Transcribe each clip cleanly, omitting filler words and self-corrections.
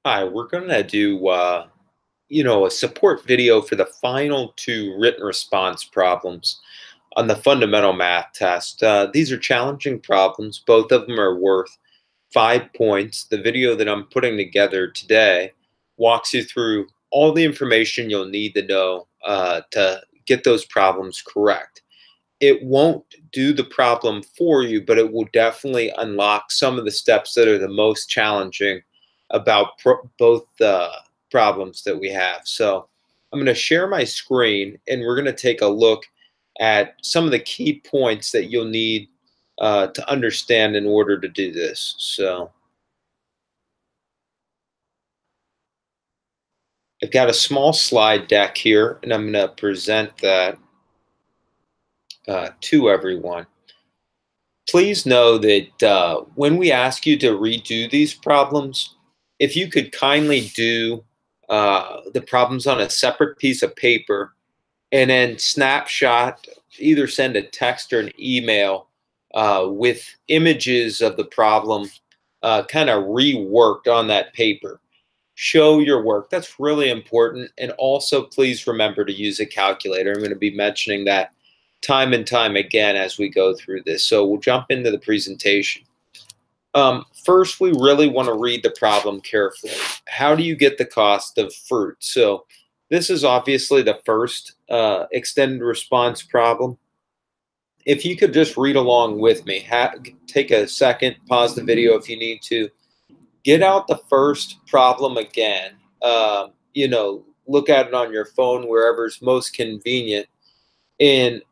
Hi, we're going to do, a support video for the final two written response problems on the fundamental math test. These are challenging problems. Both of them are worth 5 points. The video that I'm putting together today walks you through all the information you'll need to know to get those problems correct. It won't do the problem for you, but it will definitely unlock some of the steps that are the most challenging about both the problems that we have. So I'm going to share my screen and we're going to take a look at some of the key points that you'll need to understand in order to do this. So I've got a small slide deck here and I'm going to present that to everyone. Please know that when we ask you to redo these problems, if you could kindly do the problems on a separate piece of paper and then snapshot, either send a text or an email with images of the problem kind of reworked on that paper. Show your work. That's really important. And also, please remember to use a calculator. I'm going to be mentioning that time and time again as we go through this. So we'll jump into the presentation. First, we really want to read the problem carefully. How do you get the cost of fruit? So this is obviously the first extended response problem. If you could just read along with me, take a second, pause the video if you need to, get out the first problem again. Look at it on your phone, wherever's most convenient, and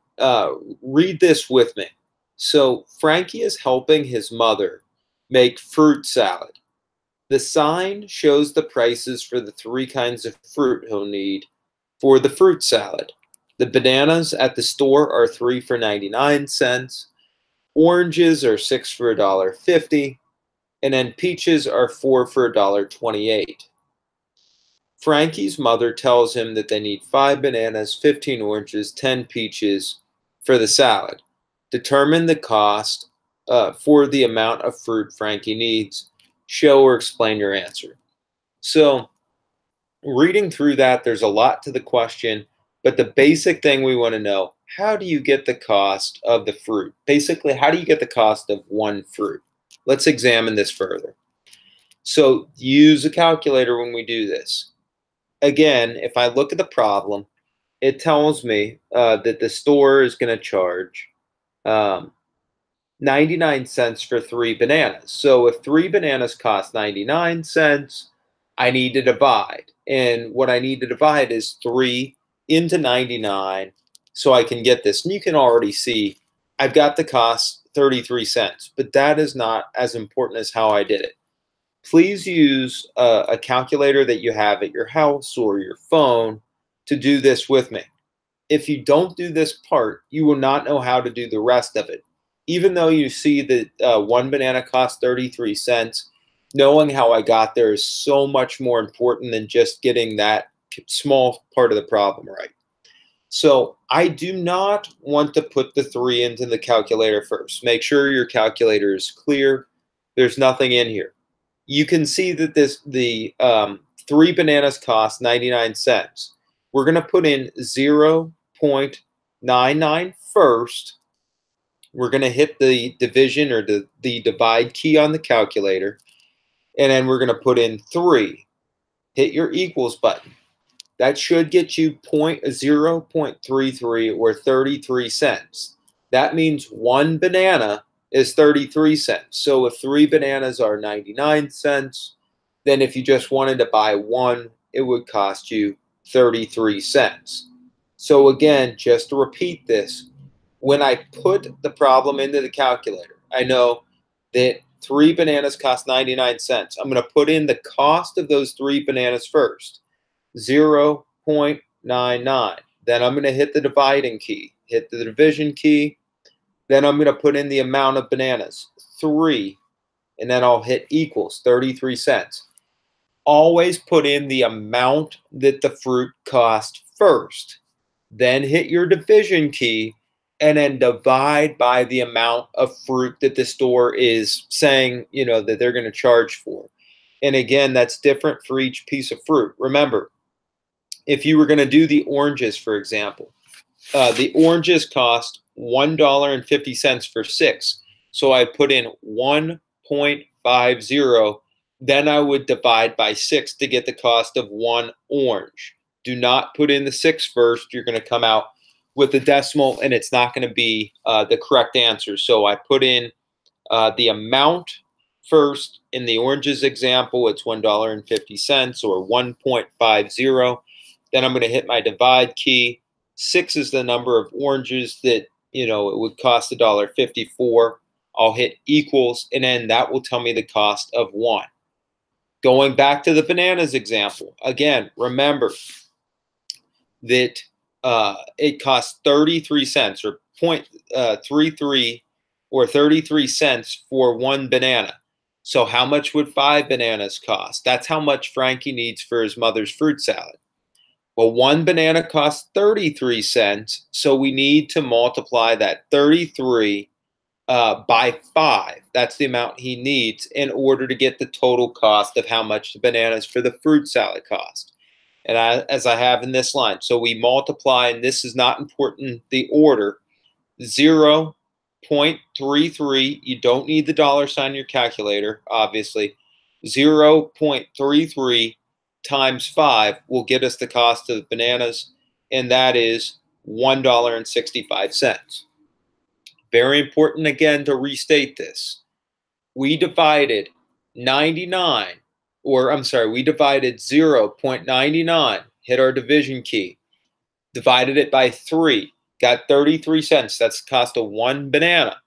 read this with me. So Frankie is helping his mother make fruit salad. The sign shows the prices for the three kinds of fruit he'll need for the fruit salad. The bananas at the store are 3 for 99 cents. Oranges are 6 for $1.50. And then peaches are 4 for $1.28. Frankie's mother tells him that they need 5 bananas, 15 oranges, 10 peaches for the salad. Determine the cost for the amount of fruit Frankie needs. Show or explain your answer. So, reading through that, there's a lot to the question, but the basic thing we want to know, how do you get the cost of the fruit? Basically, how do you get the cost of one fruit? Let's examine this further. So, use a calculator when we do this. Again, if I look at the problem, it tells me that the store is going to charge 99 cents for 3 bananas. So if 3 bananas cost 99 cents, I need to divide. And what I need to divide is 3 into 99 so I can get this. And you can already see I've got the cost 33 cents, but that is not as important as how I did it. Please use a calculator that you have at your house or your phone to do this with me. If you don't do this part, you will not know how to do the rest of it. Even though you see that one banana costs 33 cents, knowing how I got there is so much more important than just getting that small part of the problem right. So I do not want to put the 3 into the calculator first. Make sure your calculator is clear. There's nothing in here. You can see that the 3 bananas cost 99 cents. We're going to put in 0.99 first. We're going to hit the division or the divide key on the calculator. And then we're going to put in 3. Hit your equals button. That should get you 0.33 or 33 cents. That means 1 banana is 33 cents. So if 3 bananas are 99 cents, then if you just wanted to buy 1, it would cost you 33 cents. So again, just to repeat this, when I put the problem into the calculator, I know that 3 bananas cost 99 cents. I'm going to put in the cost of those 3 bananas first, 0.99. Then I'm going to hit the dividing key, hit the division key. Then I'm going to put in the amount of bananas, 3, and then I'll hit equals, 33 cents. Always put in the amount that the fruit cost first. Then hit your division key and then divide by the amount of fruit that the store is saying, that they're going to charge for. And again, that's different for each piece of fruit. Remember, if you were going to do the oranges, for example, the oranges cost $1.50 for 6. So I put in 1.50. Then I would divide by 6 to get the cost of 1 orange. Do not put in the 6 first. You're going to come out with a decimal, and it's not going to be the correct answer. So I put in the amount first. In the oranges example, it's $1.50 or 1.50. Then I'm going to hit my divide key. 6 is the number of oranges that, it would cost $1.54. I'll hit equals, and then that will tell me the cost of 1. Going back to the bananas example, again, remember that it costs 33 cents or 0.33 or 33 cents for 1 banana. So how much would 5 bananas cost? That's how much Frankie needs for his mother's fruit salad. Well, 1 banana costs 33 cents, so we need to multiply that 33 by 5. That's the amount he needs in order to get the total cost of how much the bananas for the fruit salad cost. And as I have in this line, so we multiply, and this is not important, the order, 0.33. You don't need the dollar sign in your calculator, obviously. 0.33 times 5 will get us the cost of the bananas, and that is $1.65. Very important, again, to restate this. We divided 99, or I'm sorry, we divided 0.99, hit our division key, divided it by 3, got 33 cents. That's the cost of 1 banana.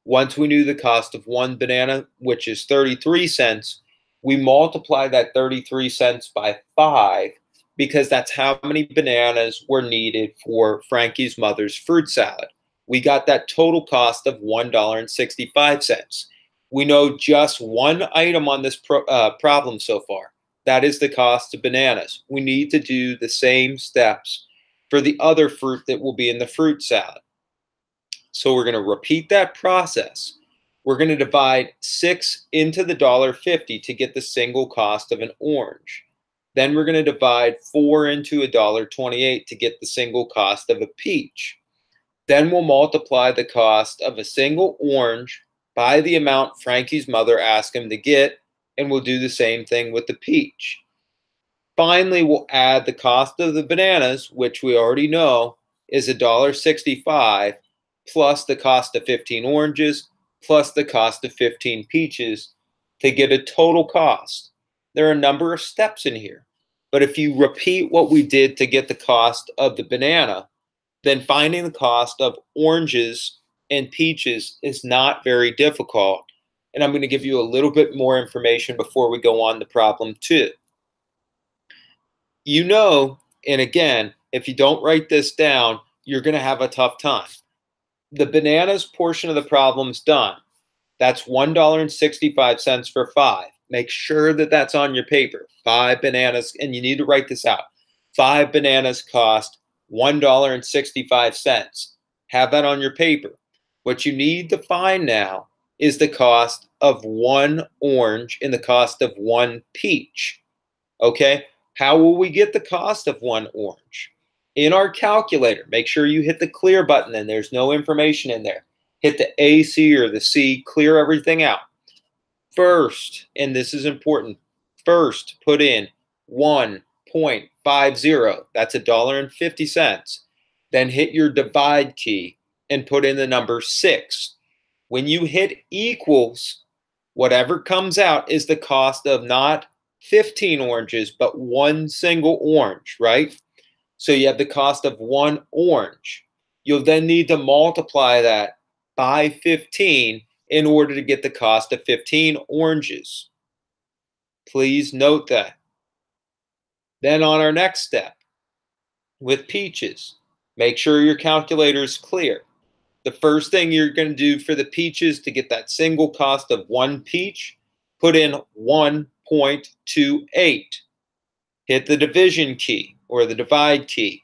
Once we knew the cost of 1 banana, which is 33 cents, we multiply that 33 cents by 5 because that's how many bananas were needed for Frankie's mother's fruit salad. We got that total cost of $1.65. We know just one item on this problem so far. That is the cost of bananas. We need to do the same steps for the other fruit that will be in the fruit salad. So we're going to repeat that process. We're going to divide 6 into the $1.50 to get the single cost of an orange. Then we're going to divide 4 into $1.28 to get the single cost of a peach. Then we'll multiply the cost of a single orange by the amount Frankie's mother asked him to get, and we'll do the same thing with the peach. Finally, we'll add the cost of the bananas, which we already know is $1.65, plus the cost of 15 oranges, plus the cost of 15 peaches to get a total cost. There are a number of steps in here, but if you repeat what we did to get the cost of the banana, then finding the cost of oranges and peaches is not very difficult. And I'm going to give you a little bit more information before we go on to problem 2. You know, and again, if you don't write this down, you're going to have a tough time. The bananas portion of the problem's done. That's $1.65 for 5. Make sure that that's on your paper. 5 bananas, and you need to write this out. 5 bananas cost $1.65. Have that on your paper. What you need to find now is the cost of 1 orange and the cost of 1 peach. Okay? How will we get the cost of 1 orange? In our calculator, make sure you hit the clear button and there's no information in there. Hit the A, C, or the C, clear everything out. First, and this is important, first put in 1.50, that's $1.50. Then hit your divide key and put in the number 6. When you hit equals, whatever comes out is the cost of not 15 oranges, but 1 single orange, right? So you have the cost of 1 orange. You'll then need to multiply that by 15 in order to get the cost of 15 oranges. Please note that. Then on our next step, with peaches, make sure your calculator is clear. The first thing you're going to do for the peaches to get that single cost of 1 peach, put in 1.28. Hit the division key or the divide key.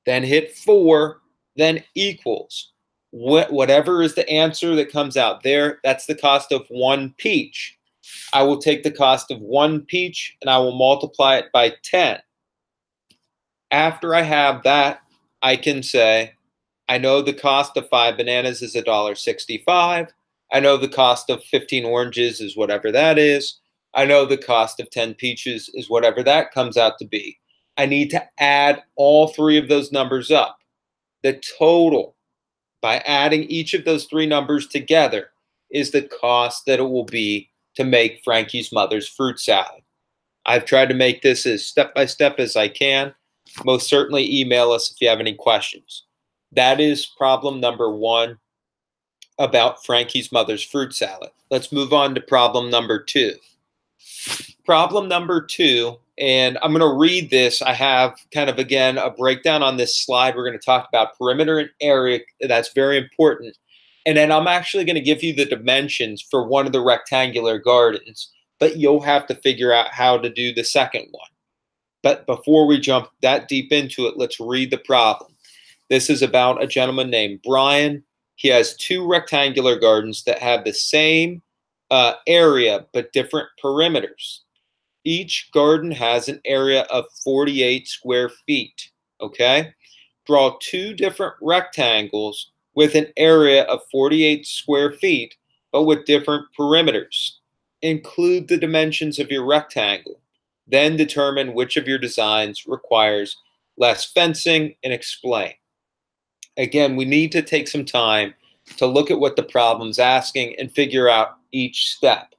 Then hit 4, then equals. Whatever is the answer that comes out there, that's the cost of 1 peach. I will take the cost of 1 peach and I will multiply it by 10. After I have that, I can say, I know the cost of 5 bananas is $1.65. I know the cost of 15 oranges is whatever that is. I know the cost of 10 peaches is whatever that comes out to be. I need to add all 3 of those numbers up. The total, by adding each of those 3 numbers together, is the cost that it will be to make Frankie's mother's fruit salad. I've tried to make this as step-by-step as I can. Most certainly email us if you have any questions. That is problem number 1 about Frankie's mother's fruit salad. Let's move on to problem number 2. Problem number 2, and I'm going to read this. I have kind of, again, a breakdown on this slide. We're going to talk about perimeter and area. That's very important. And then I'm actually going to give you the dimensions for one of the rectangular gardens, but you'll have to figure out how to do the second one. But before we jump that deep into it, let's read the problem. This is about a gentleman named Brian. He has 2 rectangular gardens that have the same area but different perimeters. Each garden has an area of 48 square feet, okay? Draw 2 different rectangles with an area of 48 square feet, but with different perimeters. Include the dimensions of your rectangle. Then determine which of your designs requires less fencing and explain. Again, we need to take some time to look at what the problem's asking and figure out each step.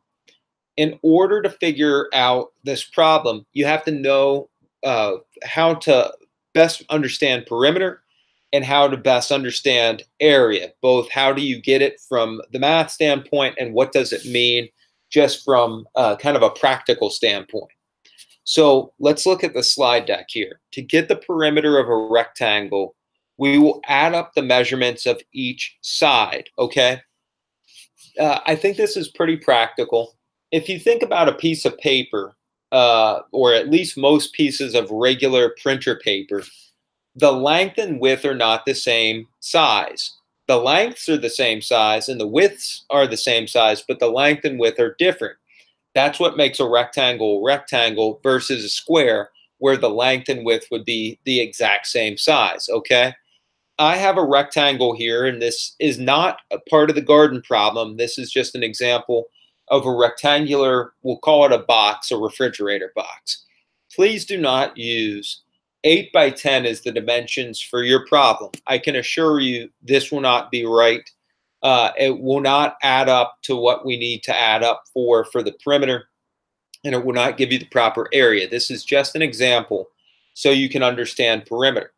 In order to figure out this problem, you have to know how to best understand perimeter and how to best understand area. Both how do you get it from the math standpoint and what does it mean just from kind of a practical standpoint. So let's look at the slide deck here. To get the perimeter of a rectangle, we will add up the measurements of each side, okay? I think this is pretty practical. If you think about a piece of paper, or at least most pieces of regular printer paper, the length and width are not the same size. The lengths are the same size and the widths are the same size, but the length and width are different. That's what makes a rectangle versus a square, where the length and width would be the exact same size, okay? I have a rectangle here, and this is not a part of the garden problem. This is just an example of a rectangular, we'll call it a box, a refrigerator box. Please do not use 8 by 10 as the dimensions for your problem. I can assure you this will not be right. It will not add up to what we need to add up for the perimeter, and it will not give you the proper area. This is just an example so you can understand perimeter.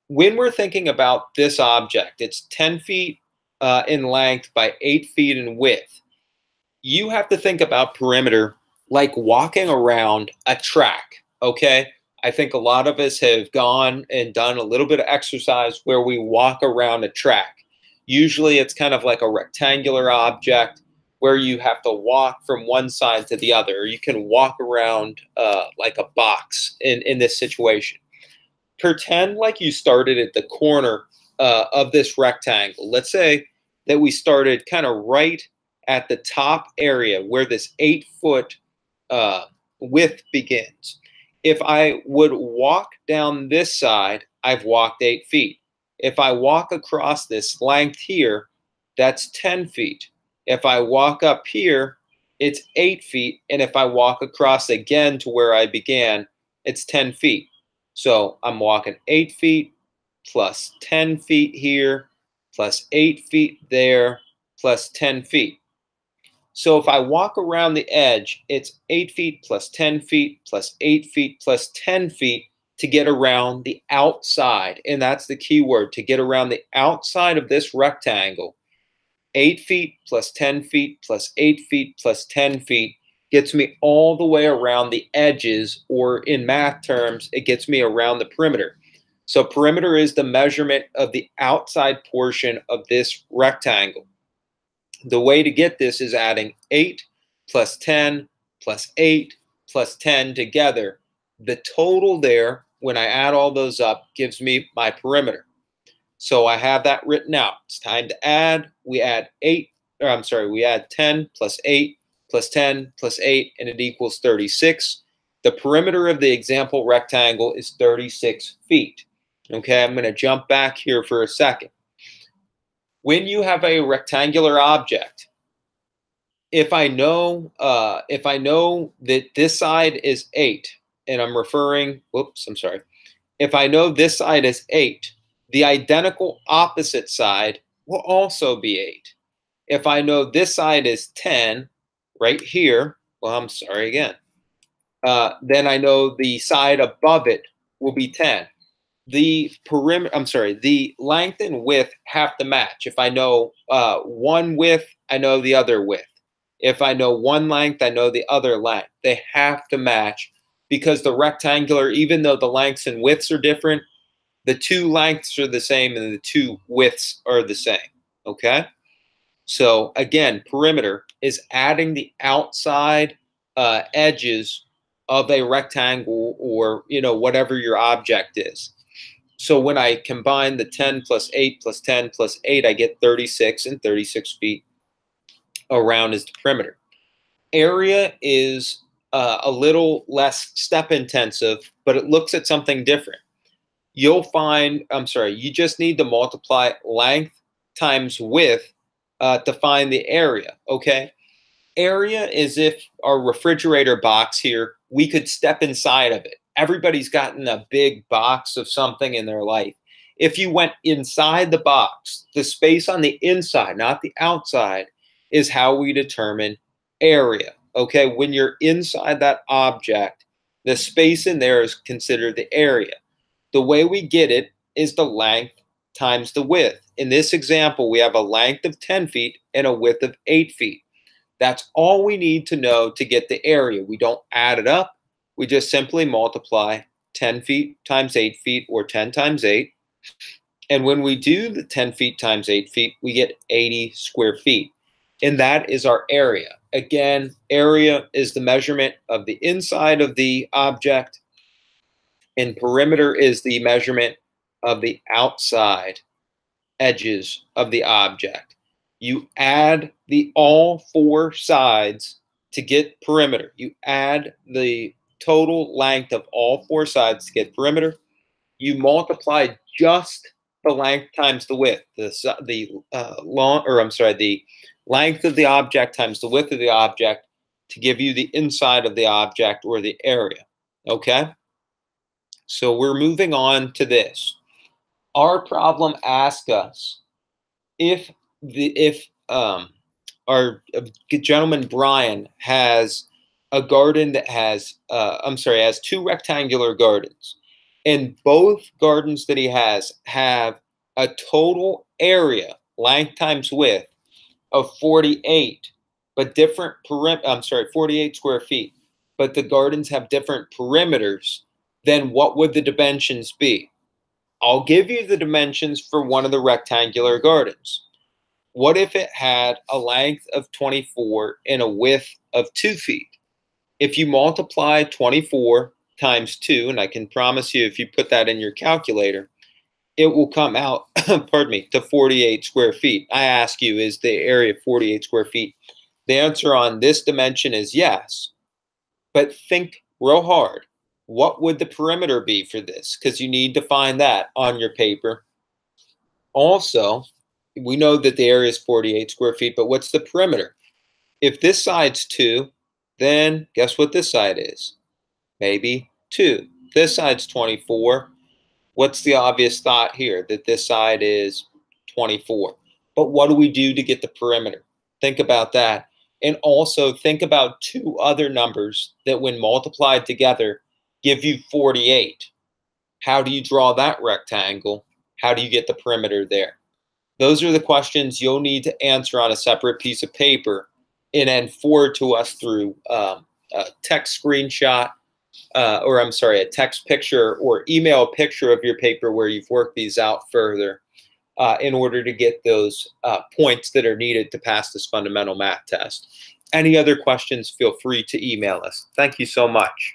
When we're thinking about this object, it's 10 feet in length by 8 feet in width. You have to think about perimeter like walking around a track, okay? I think a lot of us have gone and done a little bit of exercise where we walk around a track. Usually it's kind of like a rectangular object where you have to walk from one side to the other. You can walk around like a box in this situation. Pretend like you started at the corner of this rectangle. Let's say that we started kind of right at the top area where this 8-foot width begins. If I would walk down this side, I've walked 8 feet. If I walk across this length here, that's 10 feet. If I walk up here, it's 8 feet. And if I walk across again to where I began, it's 10 feet. So I'm walking 8 feet plus 10 feet here, plus 8 feet there, plus 10 feet. So if I walk around the edge, it's 8 feet plus 10 feet plus 8 feet plus 10 feet to get around the outside. And that's the key word, to get around the outside of this rectangle. 8 feet plus 10 feet plus 8 feet plus 10 feet gets me all the way around the edges, or in math terms, it gets me around the perimeter. So perimeter is the measurement of the outside portion of this rectangle. The way to get this is adding 8 plus 10 plus 8 plus 10 together. The total there, when I add all those up, gives me my perimeter. So I have that written out. It's time to add. We add 10 plus 8 plus 10 plus 8, and it equals 36. The perimeter of the example rectangle is 36 feet. Okay, I'm going to jump back here for a second. When you have a rectangular object, if I know that this side is 8, and I'm referring, whoops, I'm sorry. If I know this side is 8, the identical opposite side will also be 8. If I know this side is 10, right here, well, I'm sorry again, then I know the side above it will be 10. The perimeter, I'm sorry, the length and width have to match. If I know one width, I know the other width. If I know one length, I know the other length. They have to match because the rectangular, even though the lengths and widths are different, the two lengths are the same and the two widths are the same, okay? So again, perimeter is adding the outside edges of a rectangle or, whatever your object is. So when I combine the 10 plus 8 plus 10 plus 8, I get 36, and 36 feet around is the perimeter. Area is a little less step intensive, but it looks at something different. You'll find, you just need to multiply length times width to find the area, okay? Area is if our refrigerator box here, we could step inside of it. Everybody's gotten a big box of something in their life. If you went inside the box, the space on the inside, not the outside, is how we determine area. Okay, when you're inside that object, the space in there is considered the area. The way we get it is the length times the width. In this example, we have a length of 10 feet and a width of 8 feet. That's all we need to know to get the area. We don't add it up. We just simply multiply 10 feet times 8 feet, or 10 times 8. And when we do the 10 feet times 8 feet, we get 80 square feet. And that is our area. Again, area is the measurement of the inside of the object, and perimeter is the measurement of the outside edges of the object. You add all four sides to get perimeter. You add the total length of all four sides to get perimeter. You multiply just the length times the width, the length of the object times the width of the object to give you the inside of the object, or the area. Okay? So we're moving on to this. Our problem asks us if our gentleman Brian has a garden that has has two rectangular gardens, and both gardens that he has have a total area, length times width, of 48, but different 48 square feet, but the gardens have different perimeters, then what would the dimensions be? I'll give you the dimensions for one of the rectangular gardens. What if it had a length of 24 and a width of 2 feet? If you multiply 24 times 2, and I can promise you if you put that in your calculator, it will come out, pardon me, to 48 square feet. I ask you, is the area 48 square feet? The answer on this dimension is yes. But think real hard. What would the perimeter be for this? Because you need to find that on your paper. Also, we know that the area is 48 square feet, but what's the perimeter? If this side's 2, then guess what this side is? Maybe 2. This side's 24. What's the obvious thought here? That this side is 24. But what do we do to get the perimeter? Think about that. And also think about two other numbers that when multiplied together give you 48. How do you draw that rectangle? How do you get the perimeter there? Those are the questions you'll need to answer on a separate piece of paper, and then forward to us through a text screenshot, a text picture, or email a picture of your paper where you've worked these out further in order to get those points that are needed to pass this fundamental math test. Any other questions, feel free to email us. Thank you so much.